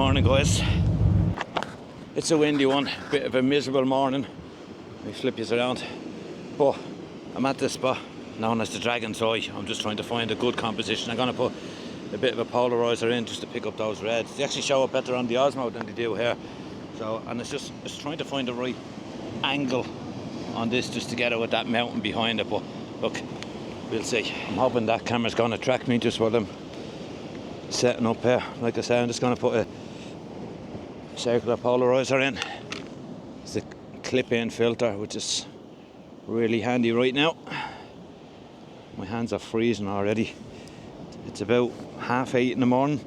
Morning guys. It's a windy one, bit of a miserable morning. We flip you around. But I'm at this spot known as the Dragon's Eye. I'm just trying to find a good composition. I'm gonna put a bit of a polarizer in just to pick up those reds. They actually show up better on the Osmo than they do here. So, and it's trying to find the right angle on this just to get it with that mountain behind it. But look, we'll see. I'm hoping that camera's gonna track me just while I'm setting up here. Like I say, I'm just gonna put a circular polarizer in. It's a clip-in filter, which is really handy right now. My hands are freezing already. It's about 8:30 in the morning.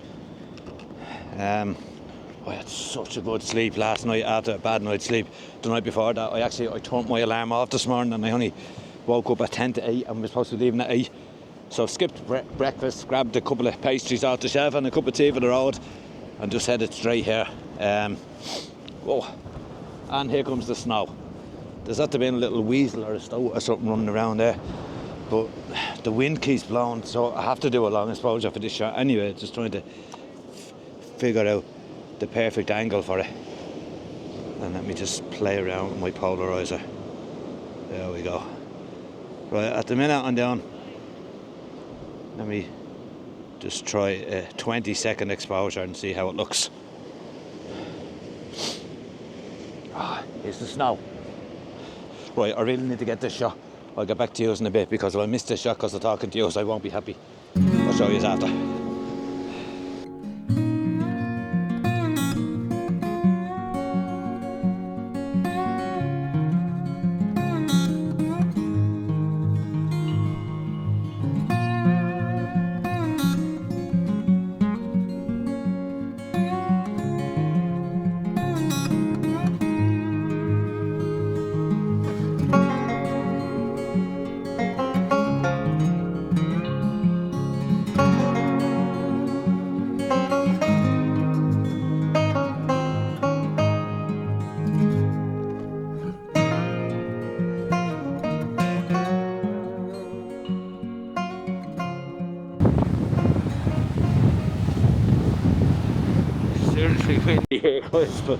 I had such a good sleep last night after a bad night's sleep. The night before that, I turned my alarm off this morning and I only woke up at 10 to 8 and was supposed to be leaving at 8. So skipped breakfast, grabbed a couple of pastries off the shelf and a cup of tea for the road and just headed straight here. Whoa. And here comes the snow. There's had to be a little weasel or a stoat or something running around there. But the wind keeps blowing, so I have to do a long exposure for this shot. Anyway, just trying to figure out the perfect angle for it. And let me just play around with my polarizer. There we go. Right, at the minute I'm down. Let me just try a 20-second exposure and see how it looks. Here's the snow. Right, I really need to get this shot. I'll get back to you in a bit because if I miss this shot because I'm talking to you, I won't be happy. I'll show you after. Seriously windy here guys, but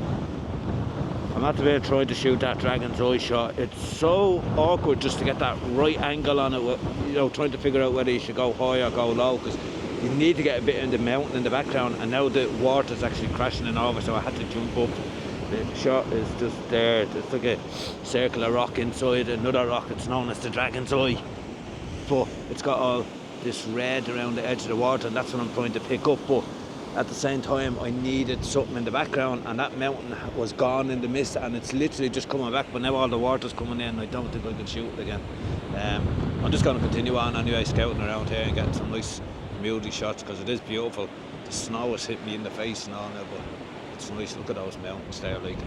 I'm at the way trying to shoot that Dragon's Eye shot. It's so awkward just to get that right angle on it, you know, trying to figure out whether you should go high or go low, because you need to get a bit in the mountain in the background, and now the water's actually crashing in over, so I had to jump up. The shot is just there. It's like a circular rock inside another rock. It's known as the Dragon's Eye, but it's got all this red around the edge of the water, and that's what I'm trying to pick up. But at the same time, I needed something in the background, and that mountain was gone in the mist, and it's literally just coming back, but now all the water's coming in. I don't think I can shoot it again. I'm just going to continue on anyway, scouting around here and getting some nice moody shots, because it is beautiful. The snow has hit me in the face and all now, but it's nice. Look at those mountains there, like,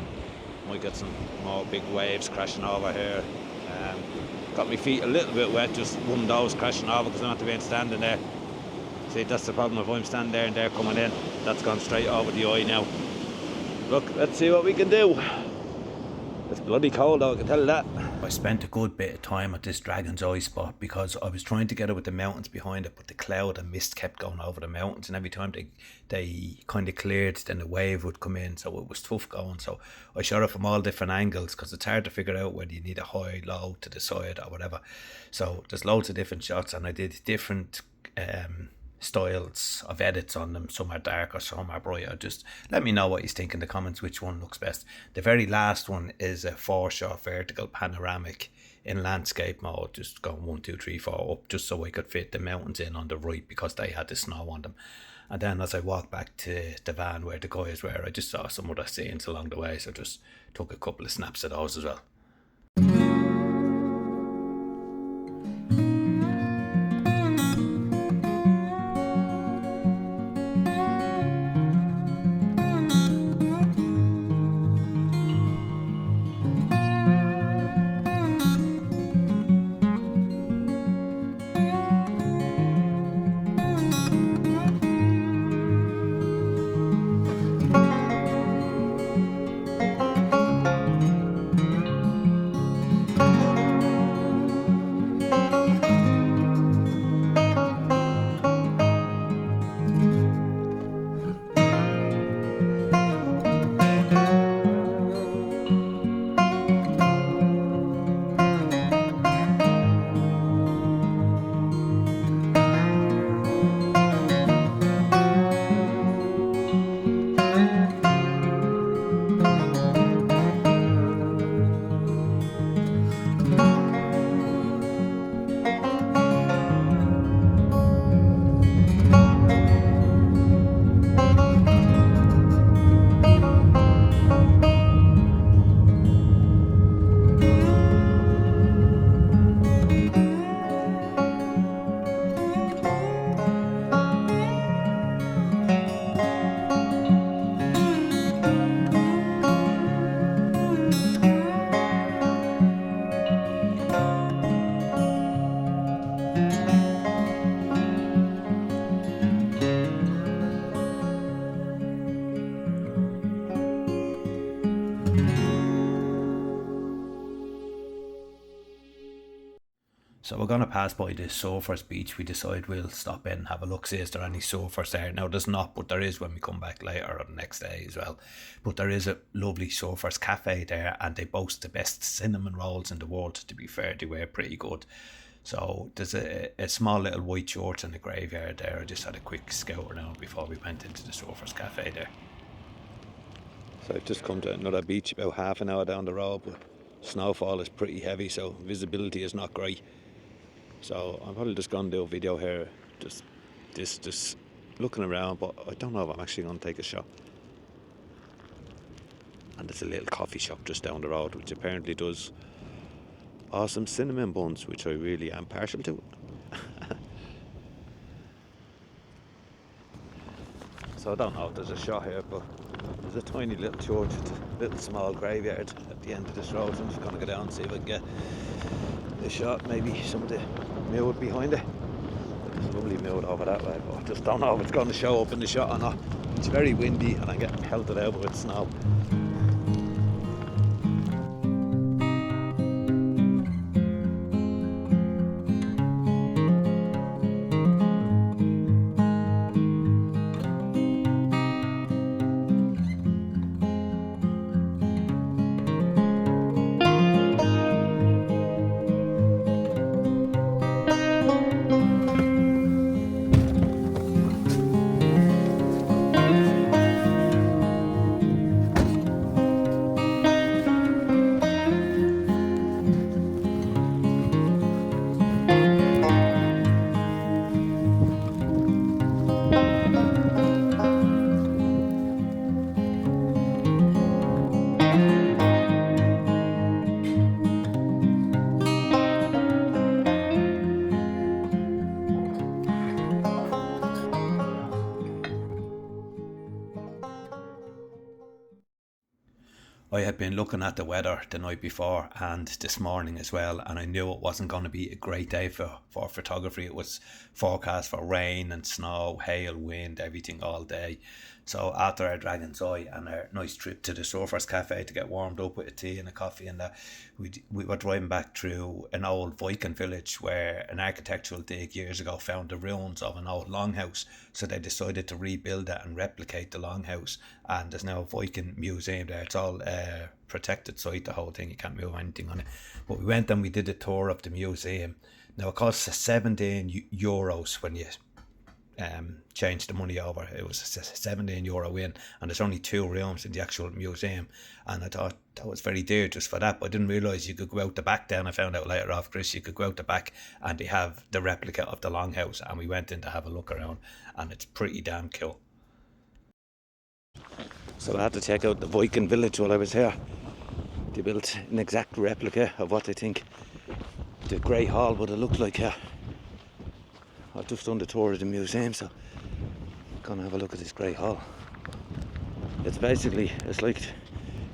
might get some more big waves crashing over here. Got my feet a little bit wet, just one of those crashing over, because I'm not to be standing there. See, that's the problem. If I'm standing there and they're coming in, that's gone straight over the eye now. Look, let's see what we can do. It's bloody cold though, I can tell you that. I spent a good bit of time at this Dragon's Eye spot because I was trying to get it with the mountains behind it, but the cloud and mist kept going over the mountains, and every time they kind of cleared, then a wave would come in, so it was tough going. So I shot it from all different angles because it's hard to figure out whether you need a high, low, to the side or whatever. So there's loads of different shots, and I did different styles of edits on them. Some are darker, some are brighter. Just let me know what you think in the comments, which one looks best. The very last one is a 4-shot vertical panoramic in landscape mode, just going 1, 2, 3, 4 up, just so I could fit the mountains in on the right because they had the snow on them. And then as I walked back to the van where the guys were, I just saw some other scenes along the way, so just took a couple of snaps of those as well. So we're going to pass by this surfers beach. We decide we'll stop in and have a look, see is there any surfers there. Now there's not, but there is when we come back later or the next day as well. But there is a lovely surfers cafe there, and they boast the best cinnamon rolls in the world. To be fair, they were pretty good. So there's a small little white church in the graveyard there. I just had a quick scout around before we went into the surfers cafe there. So I've just come to another beach about half an hour down the road, but snowfall is pretty heavy, so visibility is not great. So I'm probably just going to do a video here, just looking around, but I don't know if I'm actually going to take a shot. And there's a little coffee shop just down the road, which apparently does awesome cinnamon buns, which I really am partial to. So I don't know if there's a shot here, but there's a tiny little church, a little small graveyard at the end of this road. So I'm just going to go down and see if I can get a shot, maybe some of the mood behind it. There's a lovely mood over that way, but I just don't know if it's going to show up in the shot or not. It's very windy and I'm getting pelted out with snow. I had been looking at the weather the night before and this morning as well, and I knew it wasn't going to be a great day for photography. It was forecast for rain and snow, hail, wind, everything all day. So after our Dragon's Eye and our nice trip to the Surfers Cafe to get warmed up with a tea and a coffee and that, we were driving back through an old Viking village where an architectural dig years ago found the ruins of an old longhouse. So they decided to rebuild it and replicate the longhouse, and there's now a Viking museum there. It's all protected site, the whole thing, you can't move anything on it. But we went and we did a tour of the museum. Now it costs €17 when you change the money over. It was €17 in, and there's only 2 rooms in the actual museum, and I thought that was very dear just for that. But I didn't realise you could go out the back. Then I found out later off, Chris, you could go out the back and they have the replica of the longhouse, and we went in to have a look around, and it's pretty damn cool. So I had to check out the Viking village while I was here. They built an exact replica of what they think the Great Hall would have looked like here. I've just done the tour of the museum, so I'm gonna have a look at this Great Hall. It's like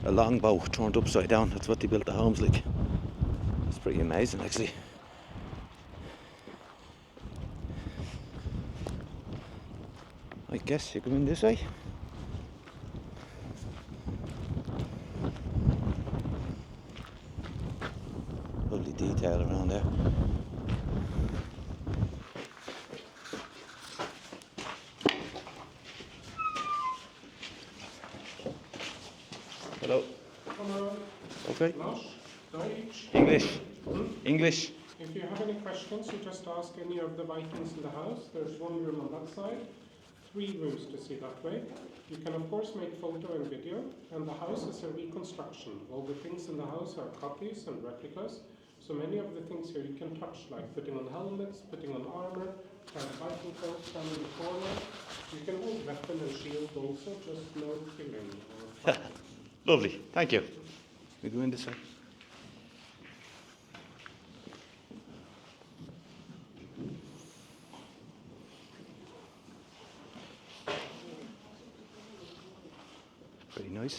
a longbow turned upside down. That's what they built the homes like. It's pretty amazing actually. I guess you come in this way. Lovely detail around there. Hello. Hello. Okay. Deutsch. English. English. If you have any questions, you just ask any of the Vikings in the house. There's one room on that side, 3 rooms to see that way. You can of course make photo and video, and the house is a reconstruction. All the things in the house are copies and replicas. So many of the things here you can touch, like putting on helmets, putting on armor, Viking clothes down in the corner. You can hold weapon and shield also, just no killing or fighting. Lovely. Thank you. We go in this way. Pretty nice.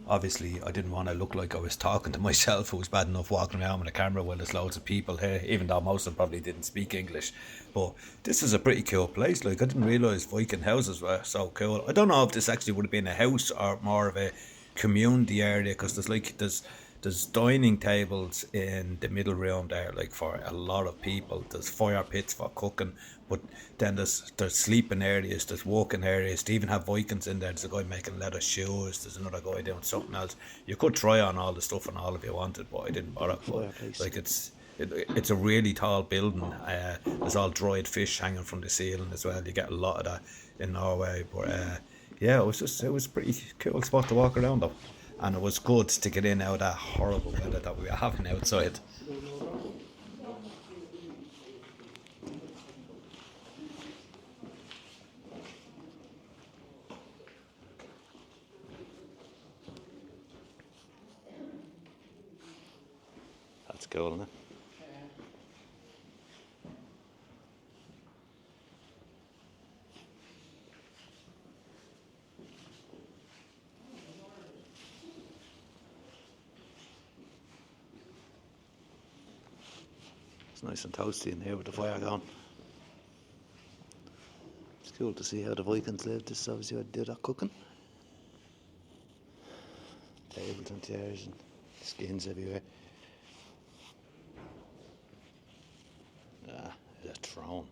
Obviously, I didn't want to look like I was talking to myself. It was bad enough walking around with a camera while there's loads of people here, even though most of them probably didn't speak English. But this is a pretty cool place. Like, I didn't realise Viking houses were so cool. I don't know if this actually would have been a house or more of a community area, because there's dining tables in the middle room there, like for a lot of people. There's fire pits for cooking, but then there's sleeping areas, there's walking areas. They even have Vikings in there. There's a guy making leather shoes. There's another guy doing something else. You could try on all the stuff and all if you wanted, but I didn't bother. But, like, it's a really tall building. There's all dried fish hanging from the ceiling as well. You get a lot of that in Norway. But yeah, it was a pretty cool spot to walk around though. And it was good to get in out of that horrible weather that we were having outside. That's cool, isn't it? It's nice and toasty in here with the fire going. It's cool to see how the Vikings lived. This is obviously how they do that cooking. Tables and chairs and skins everywhere. Ah, there's a throne.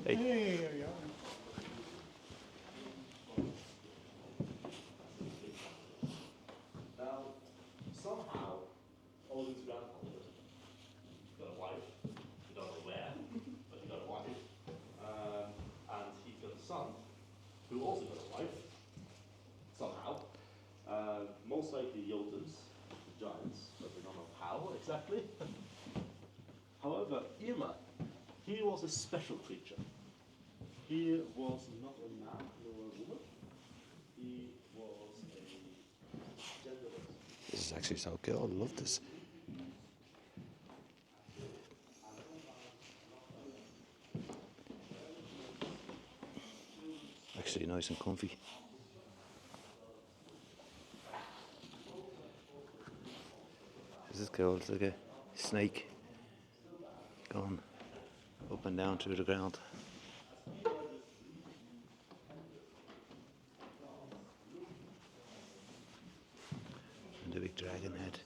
Hey. Now, somehow, all these grandfathers got a wife, you don't know where, but he got a wife, and he got a son, who also got a wife, somehow. Most likely Jotuns, the giants, but we don't know how exactly. However, Irma, he was a special creature. He was not a man nor a woman. He was a genderless. This is actually so cool. I love this. Actually nice and comfy. This is cool. It's like a snake going up and down through the ground. And the big dragon head.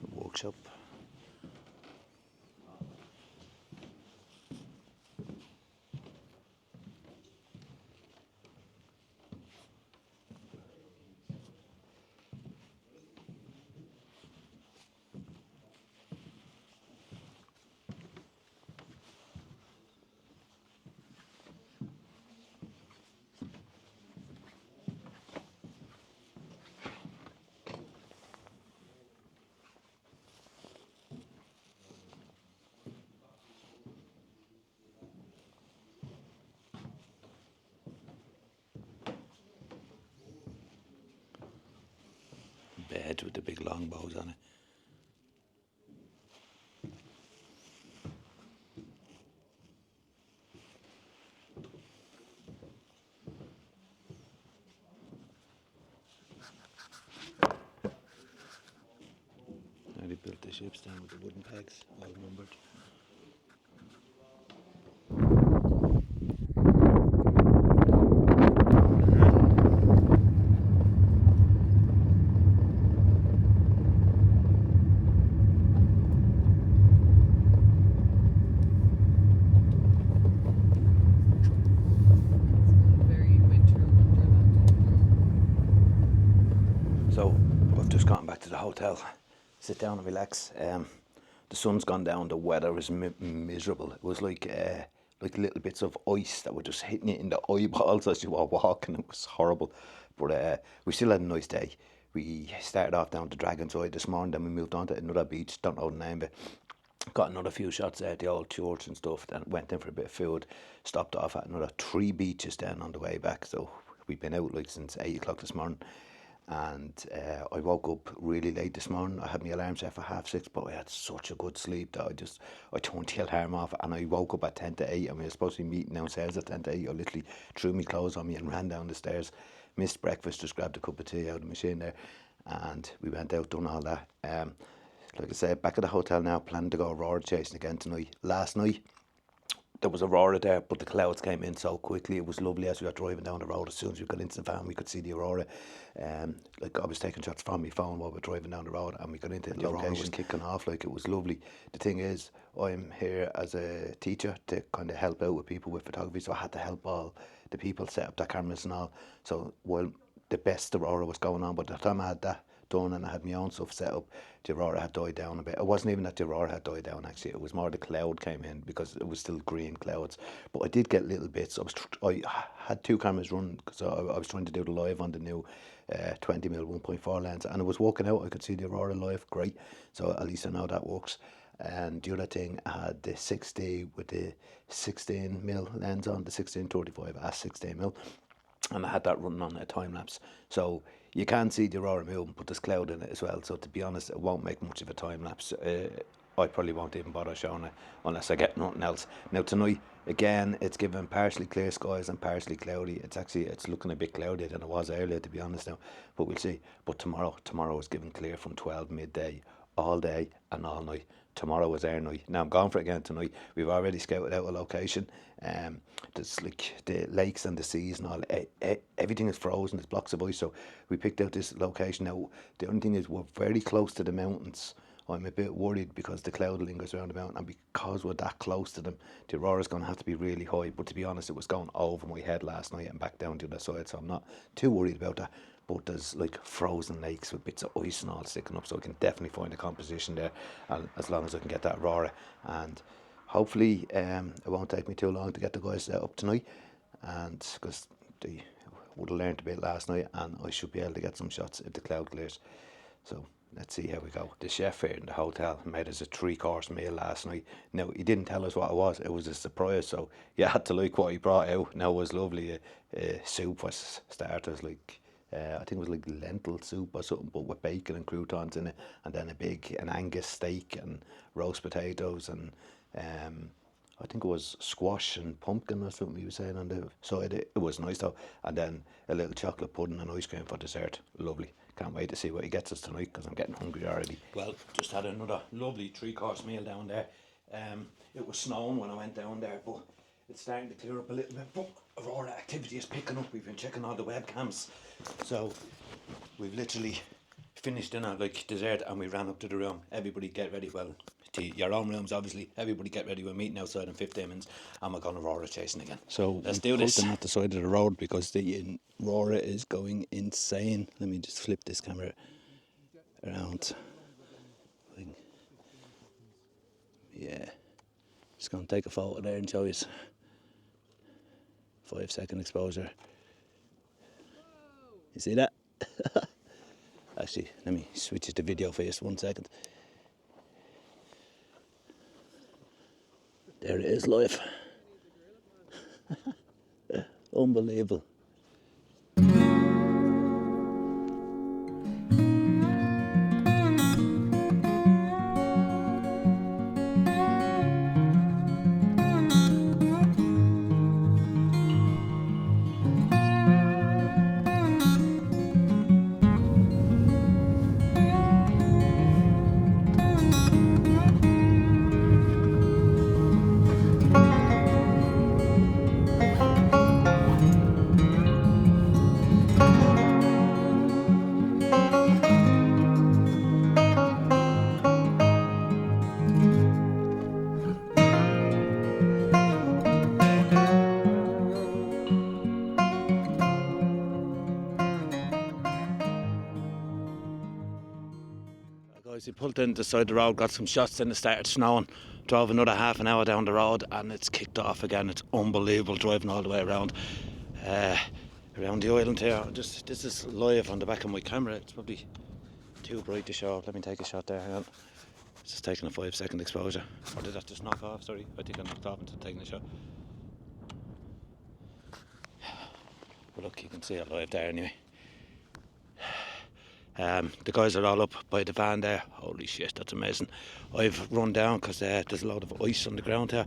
The workshop. Bed with the big long bows on it. Now they built the ships down with the wooden pegs, all numbered. So I've just gotten back to the hotel, sit down and relax. The sun's gone down, the weather is miserable. It was like like little bits of ice that were just hitting you in the eyeballs as you were walking. It was horrible. But we still had a nice day. We started off down to Dragon's Eye this morning, then we moved on to another beach, don't know the name of it. Got another few shots at the old church and stuff, then went in for a bit of food, stopped off at another 3 beaches then on the way back. So we've been out like since 8 o'clock this morning. And I woke up really late this morning. I had my alarm set for 6:30, but I had such a good sleep that I turned the alarm off, and I woke up at 10 to 8, and we were supposed to be meeting downstairs at 10 to 8. I literally threw my clothes on me and ran down the stairs, missed breakfast, just grabbed a cup of tea out of the machine there, and we went out, done all that. Like I said, back at the hotel now, planning to go aurora chasing again tonight. Last night, there was aurora there, but the clouds came in so quickly. It was lovely as we were driving down the road. As soon as we got into the van, we could see the aurora. Like I was taking shots from my phone while we were driving down the road, and we got into the aurora was kicking off. Like, it was lovely. The thing is, I'm here as a teacher to kind of help out with people with photography, so I had to help all the people set up their cameras and all. So while the best aurora was going on, but by the time I had that done and I had my own stuff set up, the aurora had died down a bit. It wasn't even that the aurora had died down, actually. It was more the cloud came in, because it was still green clouds. But I did get little bits. I had 2 cameras running, because I was trying to do the live on the new 20mm 1.4 lens, and it was working out. I could see the aurora live, great. So at least I know that works. And the other thing, I had the 6D with the 16mm lens on, the 1635 at 16mm. And I had that running on a time lapse, so you can see the aurora moving, but there's cloud in it as well. So to be honest, it won't make much of a time lapse. I probably won't even bother showing it unless I get nothing else. Now tonight, again, it's given partially clear skies and partially cloudy. It's looking a bit cloudier than it was earlier, to be honest now, but we'll see. But tomorrow is given clear from 12 midday, all day and all night. Tomorrow is our night. Now I'm going for it again tonight. We've already scouted out a location. There's like the lakes and the seas and all. Everything is frozen. There's blocks of ice. So we picked out this location. Now the only thing is, we're very close to the mountains. I'm a bit worried because the cloud lingers around the mountain, and because we're that close to them, the aurora's going to have to be really high. But to be honest, it was going over my head last night and back down to the other side, so I'm not too worried about that. But there's like frozen lakes with bits of ice and all sticking up, so I can definitely find a composition there, and as long as I can get that aurora. And hopefully it won't take me too long to get the guys set up tonight, and because they would have learned a bit last night, and I should be able to get some shots if the cloud clears. So let's see how we go. The chef here in the hotel made us a 3-course meal last night. Now, he didn't tell us what it was. It was a surprise, so you had to like what he brought out. Now, it was lovely. Soup for starters, like I think it was like lentil soup or something, but with bacon and croutons in it, and then an Angus steak and roast potatoes, and I think it was squash and pumpkin or something he was saying on the side. It was nice though. And then a little chocolate pudding and ice cream for dessert. Lovely. Can't wait to see what he gets us tonight, because I'm getting hungry already. Well, just had another lovely 3-course meal down there. It was snowing when I went down there, but it's starting to clear up a little bit. But aurora activity is picking up. We've been checking all the webcams, so we've literally finished dinner, like dessert, and we ran up to the room. Everybody get ready. Well, to your own rooms, obviously. Everybody get ready. We're meeting outside in 15 minutes, and we're going aurora chasing again. So let's do this. At the side of the road, because the aurora is going insane. Let me just flip this camera around. Yeah, just going to take a photo there and show you. 5-second exposure. You see that? Actually, let me switch it to video for just 1 second. There it is, live. Unbelievable. We pulled in the side of the road, got some shots, then it started snowing. drove another half an hour down the road and it's kicked off again. It's unbelievable driving all the way around the island here. This is live on the back of my camera. It's probably too bright to show. Let me take a shot there. Hang on. It's just taking a 5-second exposure. Or did that just knock off? Sorry, I think I knocked off into taking a shot. But look, you can see it live there anyway. The guys are all up by the van there. Holy shit, that's amazing. I've run down because there's a lot of ice on the ground here,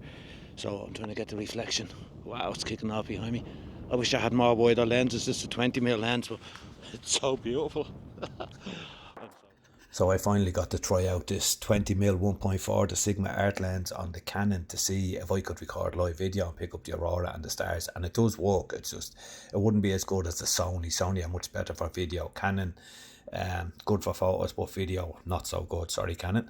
so I'm trying to get the reflection. Wow, it's kicking off behind me. I wish I had more wider lenses. This is a 20mm lens, but it's so beautiful. So I finally got to try out this 20mm 1.4 the Sigma art lens on the Canon to see if I could record live video and pick up the aurora and the stars, and it does work. It's just, it wouldn't be as good as the Sony are much better for video. Canon, good for photos, but video not so good. Sorry, Canon.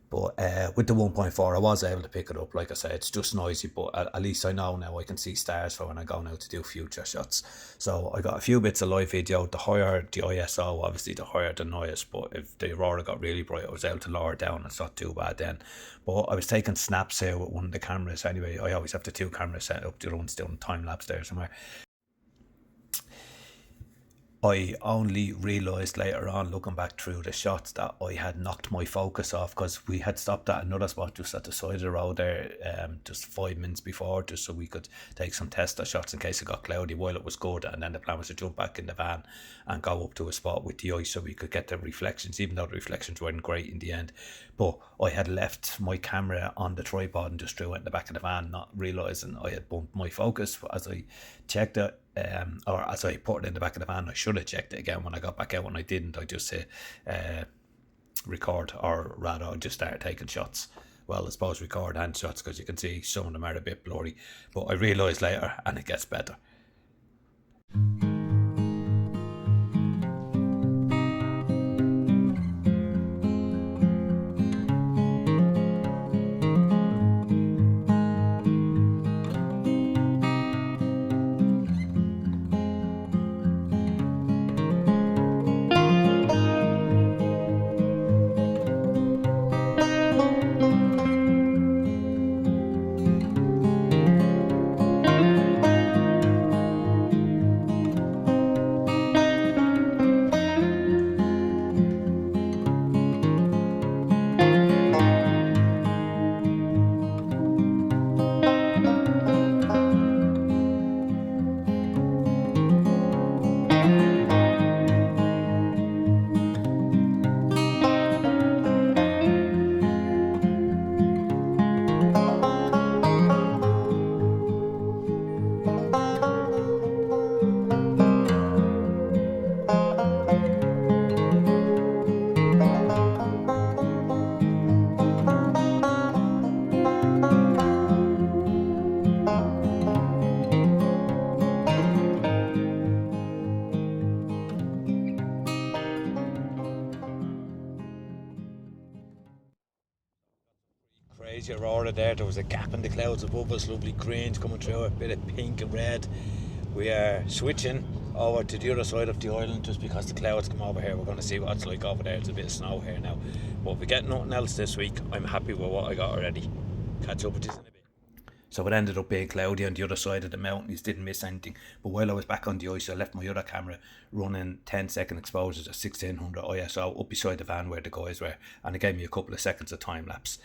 But with the 1.4 I was able to pick it up. Like I said, it's just noisy, but at least I know now I can see stars for when I go out to do future shots. So I got a few bits of live video. The higher the ISO, obviously the higher the noise, but if the aurora got really bright I was able to lower it down. It's not too bad then. But I was taking snaps here with one of the cameras anyway. I always have the two cameras set up. The other one's doing time lapse there somewhere. I only realised later on, looking back through the shots, that I had knocked my focus off, because we had stopped at another spot just at the side of the road there, just 5 minutes before, just so we could take some tester shots in case it got cloudy while it was good. And then the plan was to jump back in the van and go up to a spot with the ice so we could get the reflections, even though the reflections weren't great in the end. But I had left my camera on the tripod and just threw it in the back of the van, not realising I had bumped my focus. As I checked it, or as I put it in the back of the van, I should have checked it again when I got back out. When I didn't, I just hit record, or rather I just started taking shots. Well, I suppose record and shots, because you can see some of them are a bit blurry, but I realised later and it gets better. Crazy aurora there. There was a gap in the clouds above us, lovely greens coming through, a bit of pink and red. We are switching over to the other side of the island just because the clouds come over here. We're going to see what it's like over there. There's a bit of snow here now, but if we get nothing else this week, I'm happy with what I got already. Catch up with this in a bit. So it ended up being cloudy on the other side of the mountains, didn't miss anything. But while I was back on the ice, I left my other camera running 10-second exposures at 1600 ISO up beside the van where the guys were, and it gave me a couple of seconds of time lapse.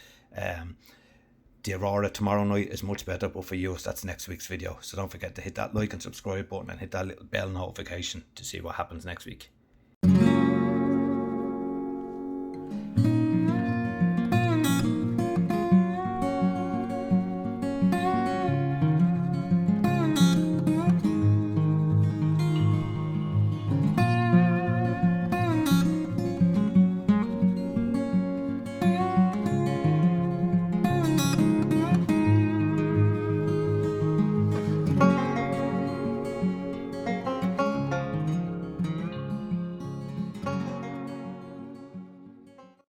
The aurora tomorrow night is much better, but for you that's next week's video. So don't forget to hit that like and subscribe button and hit that little bell notification to see what happens next week.